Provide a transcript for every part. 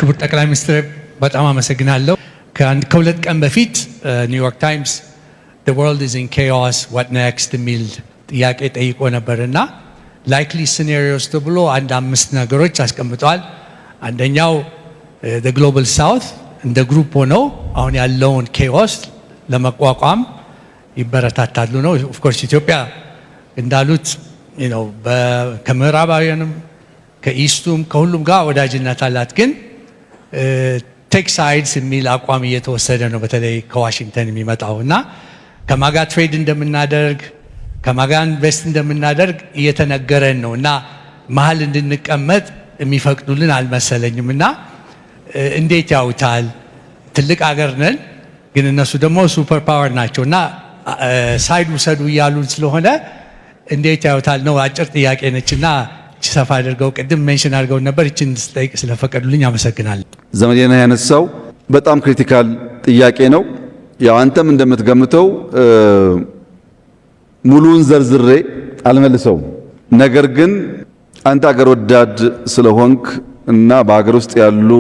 ክቡር ጠቅላይ ሚኒስትር በጣም አመሰግናለሁ። ከሁለት ቀን በፊት ኒውዮርክ ታይምስ the world is in chaos what next የሚል ጥያቄ ጠይቆ ነበርና likely scenarios ተብሎ አንድ አምስት ነገሮች አስቀምጠዋል። አንደኛው the global south እንደ ግሩፕ ሆነው አሁን ያለውን chaos ለመቋቋም ይበረታታሉ ነው። of course ኢትዮጵያ እንዳሉት ከምዕራባውያንም ከኢስቱም ከሁሉም ጋር ወዳጅነት አላት ግን ቴክ ሳይድስ የሚል አቋም እየተወሰደ ነው። በተለይ ከዋሽንግተን የሚመጣውና ከማጋ ትሬድ እንደምናደርግ ከማጋ ኢንቨስት እንደምናደርግ እየተነገረን ነው እና መሀል እንድንቀመጥ የሚፈቅዱልን አልመሰለኝምና እንዴት ያውታል? ትልቅ ሀገር ነን ግን እነሱ ደግሞ ሱፐር ፓወር ናቸውና ሳይድ ውሰዱ እያሉን ስለሆነ እንዴት ያውታል ነው አጭር ጥያቄ ነችና ሰፋ አድርገው ቅድም ሜንሽን አድርገው ነበር። እቺን ስጠይቅ ስለፈቀዱልኝ አመሰግናለሁ። ዘመዴና ያነሳው በጣም ክሪቲካል ጥያቄ ነው። ያው አንተም እንደምትገምተው ሙሉን ዘርዝሬ አልመልሰውም። ነገር ግን አንተ አገር ወዳድ ስለሆንክ እና በአገር ውስጥ ያሉ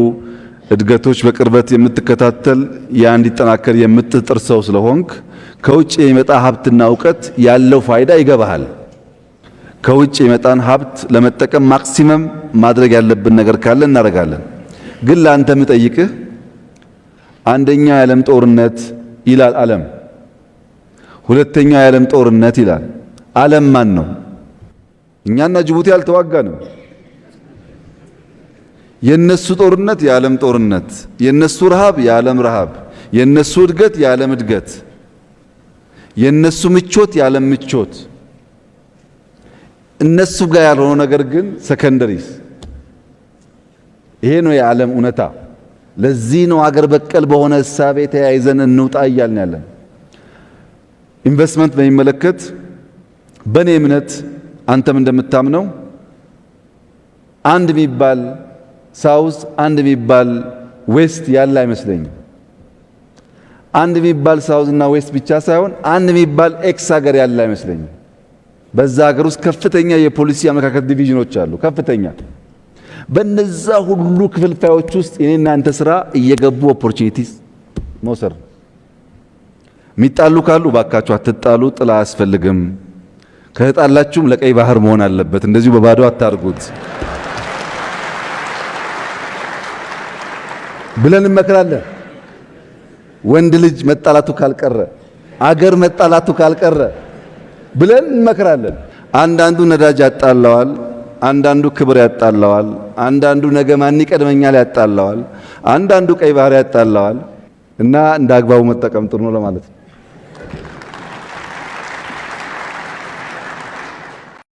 እድገቶች በቅርበት የምትከታተል ያ እንዲጠናከር የምትጥር ሰው ስለሆንክ ከውጭ የሚመጣ ሀብትና ዕውቀት ያለው ፋይዳ ይገባሃል። ከውጭ የመጣን ሀብት ለመጠቀም ማክሲመም ማድረግ ያለብን ነገር ካለ እናደርጋለን። ግን ለአንተ የምጠይቅህ አንደኛው የዓለም ጦርነት ይላል ዓለም፣ ሁለተኛው የዓለም ጦርነት ይላል ዓለም። ማን ነው? እኛና ጅቡቲ አልተዋጋንም። የነሱ ጦርነት የዓለም ጦርነት፣ የነሱ ረሃብ የዓለም ረሃብ፣ የነሱ እድገት የዓለም እድገት፣ የነሱ ምቾት የዓለም ምቾት። እነሱ ጋር ያልሆነው ነገር ግን ሰከንደሪስ። ይሄ ነው የዓለም እውነታ። ለዚህ ነው አገር በቀል በሆነ እሳቤ ተያይዘን እንውጣ እያልን ያለን። ኢንቨስትመንት በሚመለከት በእኔ እምነት አንተም እንደምታምነው አንድ የሚባል ሳውዝ አንድ የሚባል ዌስት ያለ አይመስለኝም። አንድ የሚባል ሳውዝ እና ዌስት ብቻ ሳይሆን አንድ የሚባል ኤክስ ሀገር ያለ አይመስለኝም። በዛ ሀገር ውስጥ ከፍተኛ የፖሊሲ አመለካከት ዲቪዥኖች አሉ። ከፍተኛ በነዛ ሁሉ ክፍልፋዮች ውስጥ የኔና አንተ ስራ እየገቡ ኦፖርቹኒቲስ መውሰድ። የሚጣሉ ካሉ ባካችሁ አትጣሉ፣ ጥላ አያስፈልግም። ከተጣላችሁም ለቀይ ባህር መሆን አለበት። እንደዚሁ በባዶ አታርጉት ብለን እንመክራለን። ወንድ ልጅ መጣላቱ ካልቀረ አገር መጣላቱ ካልቀረ ብለን እንመክራለን። አንዳንዱ ነዳጅ ያጣላዋል፣ አንዳንዱ ክብር ያጣላዋል፣ አንዳንዱ ነገ ማን ይቀድመኛል ያጣላዋል፣ አንዳንዱ ቀይ ባህር ያጣላዋል እና እንደ አግባቡ መጠቀም ጥሩ ነው ለማለት ነው።